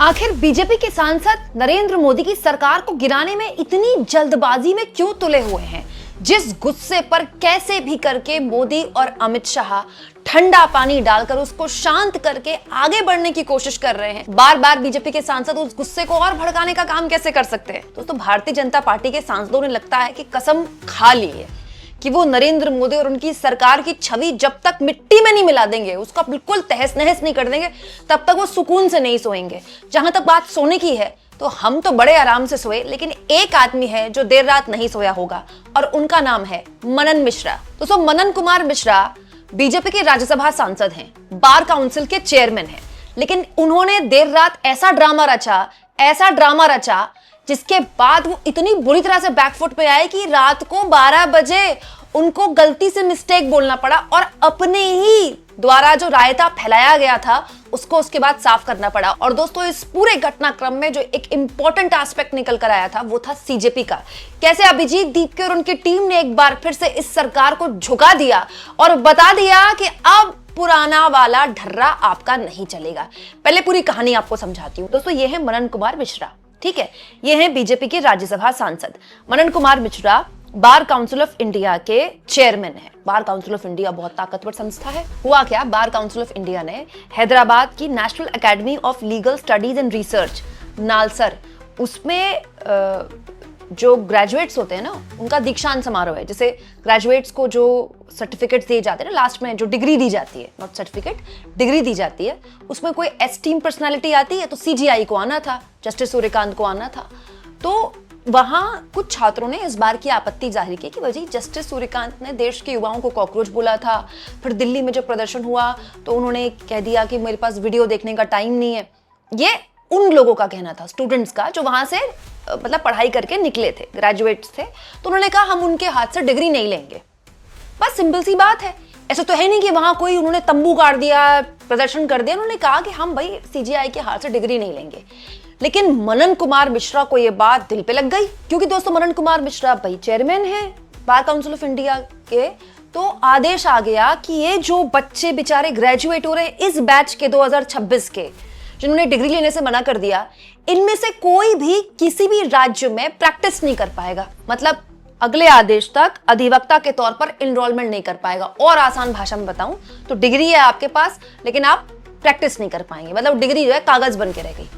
आखिर बीजेपी के सांसद नरेंद्र मोदी की सरकार को गिराने में इतनी जल्दबाजी में क्यों तुले हुए हैं? जिस गुस्से पर कैसे भी करके मोदी और अमित शाह ठंडा पानी डालकर उसको शांत करके आगे बढ़ने की कोशिश कर रहे हैं, बार बार बीजेपी के सांसद उस गुस्से को और भड़काने का काम कैसे कर सकते हैं? तो भारतीय जनता पार्टी के सांसदों ने लगता है कि कसम खा ली है कि वो नरेंद्र मोदी और उनकी सरकार की छवि जब तक मिट्टी में नहीं मिला देंगे, उसका बिल्कुल तहस नहस नहीं कर देंगे, तब तक वो सुकून से नहीं सोएंगे। जहां तक बात सोने की है तो हम तो बड़े आराम से सोए, लेकिन एक आदमी है जो देर रात नहीं सोया होगा और उनका नाम है मनन मिश्रा। दोस्तों, मनन कुमार मिश्रा बीजेपी के राज्यसभा सांसद हैं, बार काउंसिल के चेयरमैन हैं, लेकिन उन्होंने देर रात ऐसा ड्रामा रचा जिसके बाद वो इतनी बुरी तरह से बैकफुट पे आए कि रात को 12 बजे उनको गलती से मिस्टेक बोलना पड़ा और अपने ही द्वारा जो रायता फैलाया गया था उसको उसके बाद साफ करना पड़ा। और दोस्तों, इस पूरे घटनाक्रम में जो एक इंपॉर्टेंट एस्पेक्ट निकल कर आया था वो था सीजेपी का। कैसे अभिजीत दीपके और उनकी टीम ने एक बार फिर से इस सरकार को झुका दिया और बता दिया कि अब पुराना वाला ढर्रा आपका नहीं चलेगा। पहले पूरी कहानी आपको समझाती हूँ। दोस्तों, ये है मनन कुमार मिश्रा, ठीक है, ये हैं बीजेपी के राज्यसभा सांसद। Manan Kumar Mishra bar council of India के चेयरमैन है। बार काउंसिल ऑफ इंडिया बहुत ताकतवर संस्था है। हुआ क्या, बार काउंसिल ऑफ इंडिया ने हैदराबाद की national academy of legal studies and research NALSAR, उसमें जो ग्रेजुएट्स होते हैं ना, उनका दीक्षांत समारोह है। जैसे ग्रेजुएट्स को जो सर्टिफिकेट दिए जाते हैं ना, लास्ट में जो डिग्री दी जाती है, नॉट सर्टिफिकेट, डिग्री दी जाती है, उसमें कोई एस्टीम पर्सनालिटी आती है तो सीजीआई को आना था, जस्टिस सूर्यकांत को आना था। तो वहां कुछ छात्रों ने इस बार की आपत्ति जाहिर की कि वही जस्टिस सूर्यकांत ने देश के युवाओं को कॉकरोच बोला था। फिर दिल्ली में जब प्रदर्शन हुआ तो उन्होंने कह दिया कि मेरे पास वीडियो देखने का टाइम नहीं है। ये उन लोगों का कहना था, स्टूडेंट्स का, जो वहां से मतलब पढ़ाई करके निकले थे, ग्रेजुएट्स थे। तो उन्होंने कहा हम उनके हाथ से डिग्री नहीं लेंगे। बस सिंपल सी बात है। ऐसा तो है नहीं कि वहां कोई उन्होंने तंबू गाड़ दिया, प्रदर्शन कर दिया। उन्होंने कहा कि हम भाई सीजीआई के हाथ से डिग्री नहीं लेंगे। लेकिन मनन कुमार मिश्रा को यह बात दिल पे लग गई, क्योंकि दोस्तों मनन कुमार मिश्रा भाई चेयरमैन है बार काउंसिल ऑफ इंडिया के। तो आदेश आ गया कि ये जो बच्चे बेचारे ग्रेजुएट हो रहे हैं इस बैच के 2026 के, जिन्होंने डिग्री लेने से मना कर दिया, इनमें से कोई भी किसी भी राज्य में प्रैक्टिस नहीं कर पाएगा। मतलब अगले आदेश तक अधिवक्ता के तौर पर एनरोलमेंट नहीं कर पाएगा। और आसान भाषा में बताऊं तो डिग्री है आपके पास, लेकिन आप प्रैक्टिस नहीं कर पाएंगे। मतलब डिग्री जो है कागज बन के रह गई।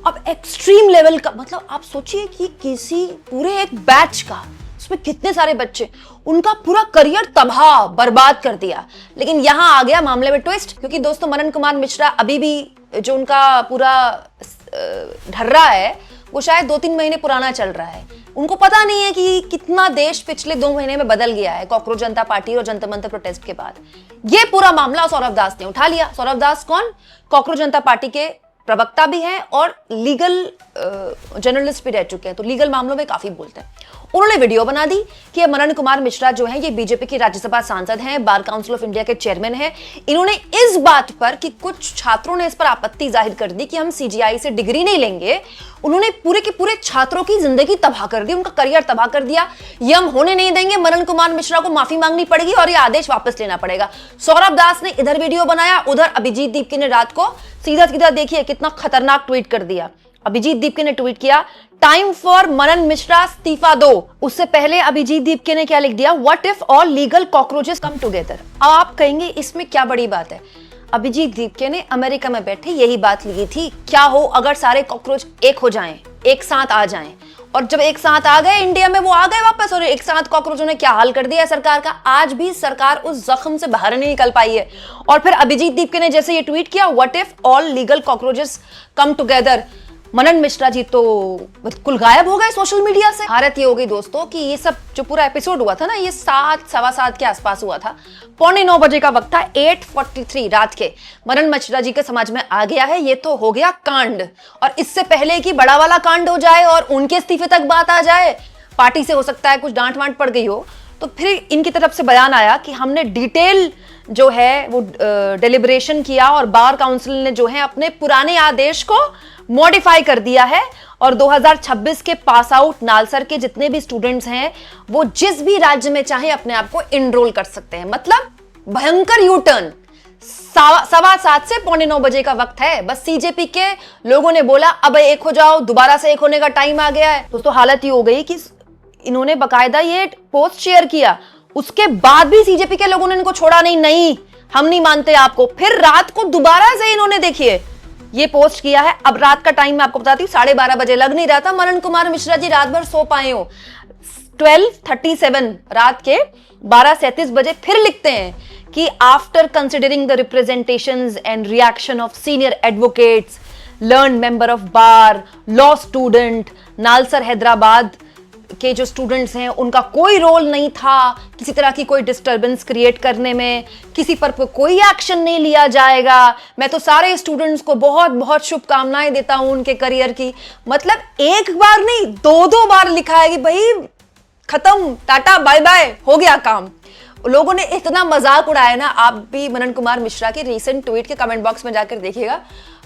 अब एक्सट्रीम लेवल का, मतलब आप सोचिए कि किसी पूरे एक बैच का, उसमें कितने सारे बच्चे, उनका पूरा करियर तबाह बर्बाद कर दिया। लेकिन यहां आ गया मामले में ट्विस्ट, क्योंकि दोस्तों मनन कुमार मिश्रा अभी भी जो उनका पूरा ढर्रा है वो शायद 2-3 महीने पुराना चल रहा है। उनको पता नहीं है कि कितना देश पिछले 2 महीने में बदल गया है कॉकरोच जनता पार्टी और जंतर मंतर प्रोटेस्ट के बाद। ये पूरा मामला सौरभ दास ने उठा लिया। सौरभ दास कौन? कॉकरोच जनता पार्टी के प्रवक्ता भी हैं और लीगल जर्नलिस्ट भी रह चुके हैं, तो लीगल मामलों में काफी बोलते हैं। उन्होंने वीडियो बना दी कि मनन कुमार मिश्रा जो है ये बीजेपी के राज्यसभा सांसद हैं, बार काउंसिल ऑफ इंडिया के चेयरमैन हैं। इन्होंने इस बात पर कि कुछ छात्रों ने इस पर आपत्ति जाहिर कर दी कि हम सीजीआई से डिग्री नहीं लेंगे, उन्होंने पूरे के पूरे छात्रों की जिंदगी तबाह कर दी, उनका करियर तबाह कर दिया। ये हम होने नहीं देंगे। मनन कुमार मिश्रा को माफी मांगनी पड़ेगी और ये आदेश वापस लेना पड़ेगा। सौरभ दास ने इधर वीडियो बनाया, उधर अभिजीत दीपके ने रात को सीधा सीधा, देखिए कितना खतरनाक ट्वीट कर दिया। अभिजीत दीपके ने ट्वीट किया, टाइम फॉर मनन मिश्रा इस्तीफा दो। उससे पहले अभिजीत दीपके ने क्या लिख दिया, what if all legal cockroaches come together. अब आप कहेंगे इसमें क्या बड़ी बात है? अभिजीत दीपके ने अमेरिका में बैठे यही बात लिखी थी, क्या हो अगर सारे कॉकरोच एक हो जाएं, एक साथ आ जाएं। और जब एक साथ आ गए इंडिया में, वो आ गए वापस, और एक साथ कॉकरोचों ने क्या हाल कर दिया सरकार का। आज भी सरकार उस जख्म से बाहर नहीं निकल पाई है। और फिर अभिजीत दीपके ने जैसे ये ट्वीट किया, what if all legal cockroaches come together, Manan Mishra ji तो बिल्कुल गायब हो गए सोशल मीडिया से। हालत ये हो गई दोस्तों कि ये सब जो पूरा एपिसोड हुआ था ना, ये 7-7:15 के आसपास हुआ था। 8:45 बजे का वक्त था, 8:43 रात के। मनन मिश्रा जी के समझ में आ गया है ये तो हो गया कांड, और इससे पहले कि बड़ा वाला कांड हो जाए और उनके इस्तीफे तक बात आ जाए, पार्टी से हो सकता है कुछ डांट वांट पड़ गई हो, तो फिर इनकी तरफ से बयान आया कि हमने डिटेल जो है वो डेलिब्रेशन किया और बार काउंसिल ने जो है अपने पुराने आदेश को मॉडिफाई कर दिया है, और 2026 के पास आउट नालसर के जितने भी स्टूडेंट्स हैं वो जिस भी राज्य में चाहे अपने आप को एनरोल कर सकते हैं। मतलब भयंकर यू टर्न। सवा 7 से 8:45 बजे का वक्त है। बस सीजेपी के लोगों ने बोला अब एक हो जाओ, दोबारा से एक होने का टाइम आ गया है। दोस्तों हालत ये हो गई कि इन्होंने बकायदा ये पोस्ट शेयर किया, उसके बाद भी सीजेपी के लोगों ने इनको छोड़ा नहीं, हम नहीं मानते आपको। फिर रात को दोबारा से इन्होंने देखिए ये पोस्ट किया है। अब रात का टाइम मैं आपको बताती हूँ, 12:30 बजे लग नहीं रहा था मनन कुमार मिश्रा जी रात भर सो पाए हो। 12:37 रात के 12:37 बजे फिर लिखते हैं कि after considering the representations and reaction of senior advocates, learn member of bar, law student, NALSAR Hyderabad के जो स्टूडेंट्स हैं उनका कोई रोल नहीं था किसी तरह की कोई डिस्टरबेंस क्रिएट करने में, किसी पर कोई एक्शन नहीं लिया जाएगा। मैं तो सारे स्टूडेंट्स को बहुत बहुत शुभकामनाएं देता हूं उनके करियर की। मतलब एक बार नहीं, दो बार लिखा है कि भाई खत्म, टाटा बाय बाय, हो गया काम। लोगों ने इतना मजाक उड़ाया ना। आप भी मनन कुमार मिश्रा के रीसेंट ट्वीट के कमेंट बॉक्स में जाकर देखिएगा,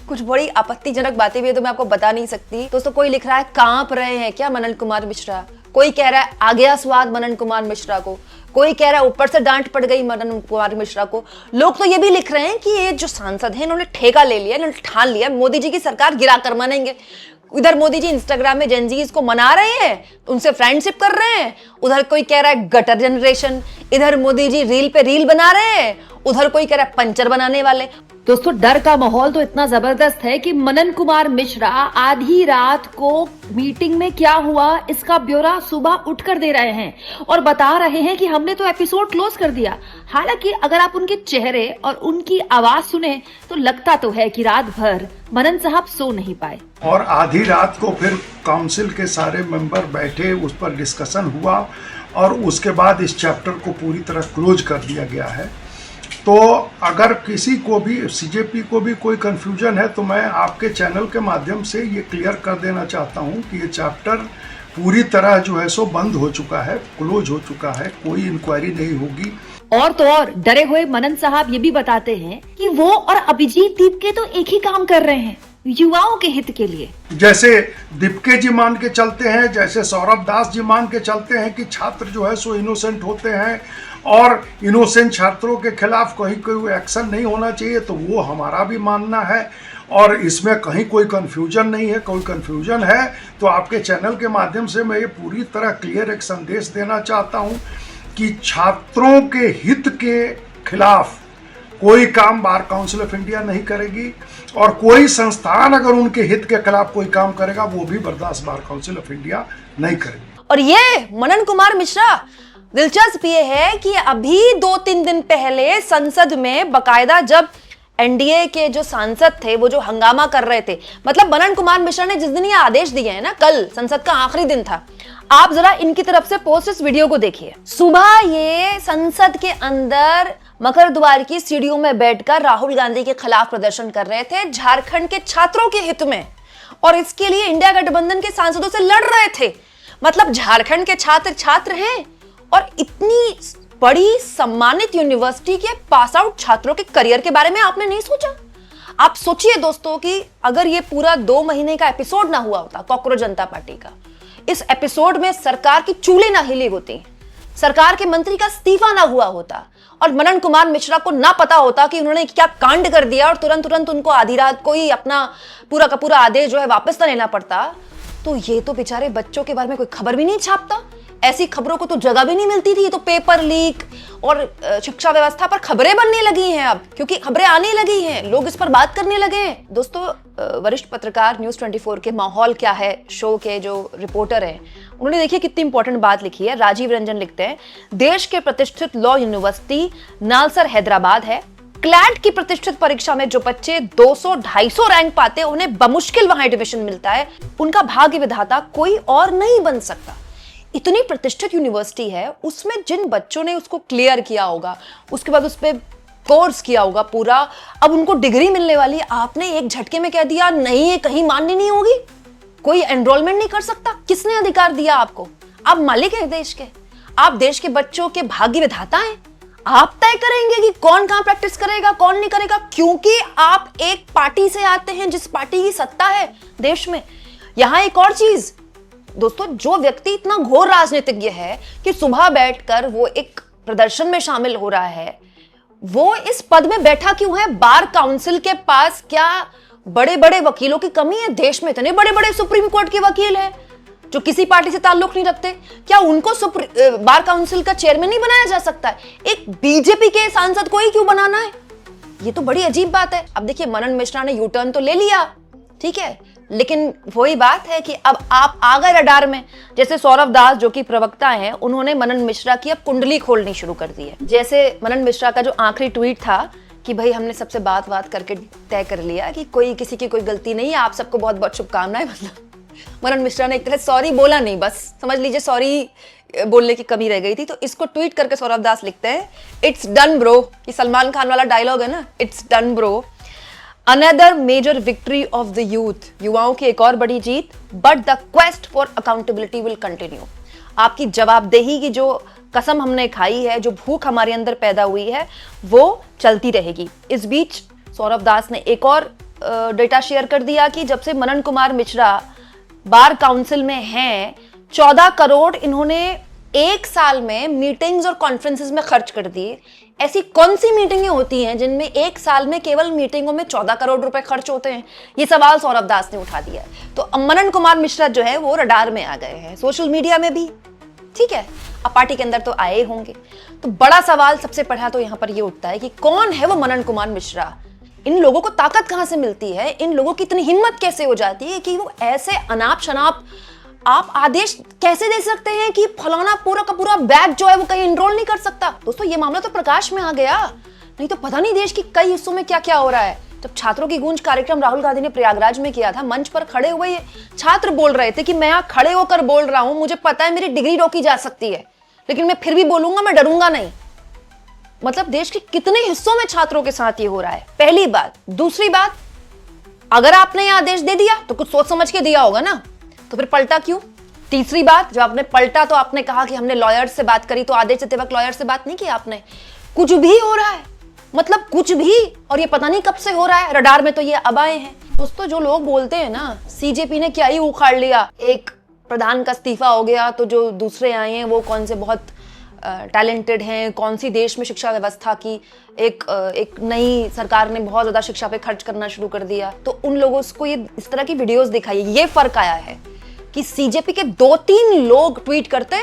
कुछ बड़ी आपत्तिजनक बातें भी है तो मैं आपको बता नहीं सकती। दोस्तों कोई लिख रहा है कांप रहे हैं क्या मनन कुमार मिश्रा, कोई कह रहा है आ गया स्वाद मनन कुमार मिश्रा को, कोई कह रहा है ऊपर से डांट पड़ गई मनन कुमार मिश्रा को। लोग तो ये भी लिख रहे हैं कि ये जो सांसद हैं इन्होंने ठेका ले लिया, इन्होंने ठान लिया मोदी जी की सरकार गिरा कर मानेंगे। इधर मोदी जी इंस्टाग्राम में जेनजीज को मना रहे हैं, उनसे फ्रेंडशिप कर रहे हैं, उधर कोई कह रहा है गटर जनरेशन, इधर मोदी जी रील पे रील बना रहे हैं, उधर कोई कह रहा है पंचर बनाने वाले। दोस्तों डर का माहौल तो इतना जबरदस्त है कि मनन कुमार मिश्रा आधी रात को मीटिंग में क्या हुआ इसका ब्यौरा सुबह उठकर दे रहे हैं और बता रहे हैं कि हमने तो एपिसोड क्लोज कर दिया। हालांकि अगर आप उनके चेहरे और उनकी आवाज सुने तो लगता तो है कि रात भर मनन साहब सो नहीं पाए। और आधी रात को फिर काउंसिल के सारे मेंबर बैठे, उस पर डिस्कशन हुआ और उसके बाद इस चैप्टर को पूरी तरह क्लोज कर दिया गया है। तो अगर किसी को भी, सीजेपी को भी कोई कंफ्यूजन है तो मैं आपके चैनल के माध्यम से ये क्लियर कर देना चाहता हूँ कि ये चैप्टर पूरी तरह जो है सो बंद हो चुका है, क्लोज हो चुका है, कोई इंक्वायरी नहीं होगी। और तो और डरे हुए मनन साहब ये भी बताते हैं कि वो और अभिजीत दीपके तो एक ही काम कर रहे हैं, युवाओं के हित के लिए। जैसे दीपके जी मान के चलते हैं, जैसे सौरभ दास जी मान के चलते हैं कि छात्र जो है सो इनोसेंट होते हैं और इनोसेंट छात्रों के खिलाफ कहीं कोई एक्शन नहीं होना चाहिए, तो वो हमारा भी मानना है और इसमें कहीं कोई कंफ्यूजन नहीं है। कोई कंफ्यूजन है तो आपके चैनल के माध्यम से मैं ये पूरी तरह क्लियर एक संदेश देना चाहता हूँ कि छात्रों के हित के खिलाफ कोई काम बार काउंसिल ऑफ इंडिया नहीं करेगी और कोई संस्थान अगर उनके हित के खिलाफ कोई काम करेगा वो भी बर्दाश्त बार काउंसिल ऑफ इंडिया नहीं करेगी। और ये मनन कुमार मिश्रा, दिलचस्प ये है कि अभी 2-3 दिन पहले संसद में बकायदा जब एनडीए के जो सांसद थे वो जो हंगामा कर रहे थे, मतलब मनन कुमार मिश्रा ने जिस दिन ये आदेश दिए हैं ना, कल संसद का आखिरी दिन था, आप जरा इनकी तरफ से पोस्ट इस वीडियो को देखिए। सुबह ये संसद के अंदर मकर द्वार की सीढ़ियों में बैठकर राहुल गांधी के खिलाफ प्रदर्शन कर रहे थे झारखंड के छात्रों के हित में, और इसके लिए इंडिया गठबंधन के सांसदों से लड़ रहे थे। मतलब झारखंड के छात्र हैं और इतनी बड़ी सम्मानित यूनिवर्सिटी के पास आउट छात्रों के करियर के बारे में आपने नहीं सोचा। आप सोचिए दोस्तों कि अगर ये पूरा 2 महीने का एपिसोड ना हुआ होता कॉकरोच जनता पार्टी का, इस एपिसोड में सरकार की चूल्हे ना हिली होती, सरकार के मंत्री का इस्तीफा ना हुआ होता और मनन कुमार मिश्रा को ना पता होता कि उन्होंने क्या कांड कर दिया और तुरंत उनको आधी रात को ही अपना पूरा का पूरा आदेश जो है वापस ना लेना पड़ता, तो ये तो बेचारे बच्चों के बारे में कोई खबर भी नहीं छापता। ऐसी खबरों को तो जगह भी नहीं मिलती थी। तो पेपर लीक और शिक्षा व्यवस्था पर खबरें बनने लगी हैं अब, क्योंकि खबरें आने लगी हैं, लोग इस पर बात करने लगे हैं। दोस्तों वरिष्ठ पत्रकार न्यूज़ 24 के माहौल क्या है शो के जो रिपोर्टर हैं, उन्होंने देखिए कितनी इंपॉर्टेंट बात लिखी है। राजीव रंजन लिखते हैं, देश के प्रतिष्ठित लॉ यूनिवर्सिटी नालसर हैदराबाद है। क्लैट की प्रतिष्ठित परीक्षा में जो बच्चे 200-250 रैंक पाते हैं उन्हें बमुश्किल वहां एडमिशन मिलता है। उनका भाग्य विधाता कोई और नहीं बन सकता। इतनी प्रतिष्ठित यूनिवर्सिटी है, उसमें जिन बच्चों ने उसको क्लियर किया होगा, उसके बाद उस पर कोर्स किया होगा पूरा, अब उनको डिग्री मिलने वाली, आपने एक झटके में कह दिया नहीं ये कहीं मान्य नहीं होगी, कोई एनरोलमेंट नहीं कर सकता। किसने अधिकार दिया आपको? आप मालिक हैं देश के, आप देश के बच्चों के भाग्य विधाता हैं। आप तय करेंगे कि कौन कहां प्रैक्टिस करेगा कौन नहीं करेगा, क्योंकि आप एक पार्टी से आते हैं जिस पार्टी की सत्ता है देश में। यहां एक और चीज दोस्तों, जो व्यक्ति इतना घोर राजनीतिज्ञ है कि सुबह बैठकर वो एक प्रदर्शन में शामिल हो रहा है, वो इस पद में बैठा क्यों है? बार काउंसिल के पास क्या बड़े बड़े वकीलों की कमी है? देश में इतने बड़े बड़े सुप्रीम कोर्ट के वकील हैं जो किसी पार्टी से ताल्लुक नहीं रखते। क्या उनको बार काउंसिल का चेयरमैन नहीं बनाया जा सकता है? एक बीजेपी के सांसद को ही क्यों बनाना है? ये तो बड़ी अजीब बात है। अब देखिए, मनन मिश्रा ने यू टर्न तो ले लिया, ठीक है, लेकिन वही बात है कि अब आप आ गए रडार में। जैसे सौरभ दास जो कि प्रवक्ता हैं, उन्होंने मनन मिश्रा की अब कुंडली खोलनी शुरू कर दी है। जैसे मनन मिश्रा का जो आखिरी ट्वीट था कि भाई हमने सबसे बात करके तय कर लिया कि कोई किसी की कोई गलती नहीं है, आप सबको बहुत बहुत शुभकामनाएं। मतलब मनन मिश्रा ने एक तरह सॉरी बोला नहीं, बस समझ लीजिए सॉरी बोलने की कमी रह गई थी। तो इसको ट्वीट करके सौरभ दास लिखते हैं, इट्स डन ब्रो। ये सलमान खान वाला डायलॉग है ना, it's done bro. Another major victory of the youth, युवाओं की एक और बड़ी जीत, but the quest for accountability will continue. आपकी जवाबदेही की जो कसम हमने खाई है, जो भूख हमारे अंदर पैदा हुई है, वो चलती रहेगी। इस बीच सौरभ दास ने एक और डेटा शेयर कर दिया कि जब से मनन कुमार मिश्रा बार काउंसिल में हैं, 14 करोड़ इन्होंने एक साल में मीटिंग्स और कॉन्फ्रेंसेस में खर्च कर दिए। ऐसी कौन सी मीटिंगें होती हैं जिनमें एक साल में केवल मीटिंगों में 14 करोड़ रुपए खर्च होते हैं? ये सवाल सौरभ दास ने उठा दिया है। तो मनन कुमार मिश्रा जो है वो रडार में आ गए हैं, सोशल मीडिया में भी, ठीक है, अब पार्टी के अंदर तो आए होंगे। तो बड़ा सवाल सबसे पहला तो यहां पर ये उठता है कि कौन है वो मनन कुमार मिश्रा? इन लोगों को ताकत कहां से मिलती है? इन लोगों की इतनी हिम्मत कैसे हो जाती है कि वो ऐसे अनाप शनाप आप आदेश कैसे दे सकते हैं कि फलाना पूरा का पूरा बैच जो है वो कहीं इनरोल नहीं कर सकता? दोस्तों, ये मामला तो प्रकाश में आ गया, नहीं तो पता नहीं देश की कई हिस्सों में क्या क्या हो रहा है। जब छात्रों की गूंज कार्यक्रम राहुल गांधी ने प्रयागराज में किया था, मंच पर खड़े हुए ये छात्र बोल रहे थे कि मैं यहाँ खड़े होकर बोल रहा हूं, मुझे पता है मेरी डिग्री रोकी जा सकती है, लेकिन मैं फिर भी बोलूंगा, मैं डरूंगा नहीं। मतलब देश के कितने हिस्सों में छात्रों के साथ ये हो रहा है, पहली बात। दूसरी बात, अगर आपने यह आदेश दे दिया तो कुछ सोच समझ के दिया होगा ना, तो फिर पलटा क्यों? तीसरी बात, जब आपने पलटा तो आपने कहा कि हमने लॉयर से बात करी, तो आदेश देते वक्त लॉयर से बात नहीं की आपने। कुछ भी हो रहा है, मतलब कुछ भी, और ये पता नहीं कब से हो रहा है। रडार में तो ये अब आए हैं। दोस्तों, जो लोग बोलते हैं ना सीजेपी ने क्या ही उखाड़ लिया, एक प्रधान का इस्तीफा हो गया तो जो दूसरे आए हैं वो कौन से बहुत टैलेंटेड हैं, कौन सी देश में शिक्षा व्यवस्था की एक नई सरकार ने बहुत ज्यादा शिक्षा पे खर्च करना शुरू कर दिया, तो उन लोगों को ये इस तरह की वीडियोस दिखाई। ये फर्क आया है कि सीजेपी के 2-3 लोग ट्वीट करते,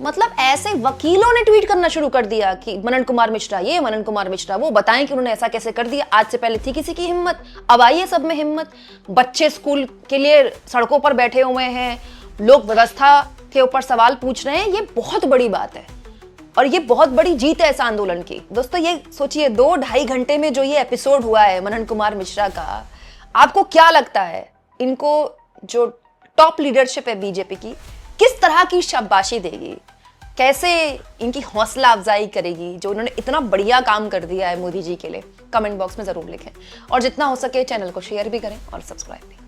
मतलब ऐसे वकीलों ने ट्वीट करना शुरू कर दिया कि मनन कुमार मिश्रा ये, मनन कुमार मिश्रा वो, बताएं कि उन्होंने ऐसा कैसे कर दिया। आज से पहले थी किसी की हिम्मत, अब आई है सब में हिम्मत। बच्चे स्कूल के लिए सड़कों पर बैठे हुए हैं, लोग व्यवस्था के ऊपर सवाल पूछ रहे हैं। ये बहुत बड़ी बात है और ये बहुत बड़ी जीत है इस आंदोलन की। दोस्तों, ये सोचिए 2-2.5 घंटे में जो ये एपिसोड हुआ है मनन कुमार मिश्रा का, आपको क्या लगता है इनको जो टॉप लीडरशिप है बीजेपी की किस तरह की शाबाशी देगी, कैसे इनकी हौसला अफजाई करेगी जो उन्होंने इतना बढ़िया काम कर दिया है मोदी जी के लिए? कमेंट बॉक्स में जरूर लिखें और जितना हो सके चैनल को शेयर भी करें और सब्सक्राइब भी।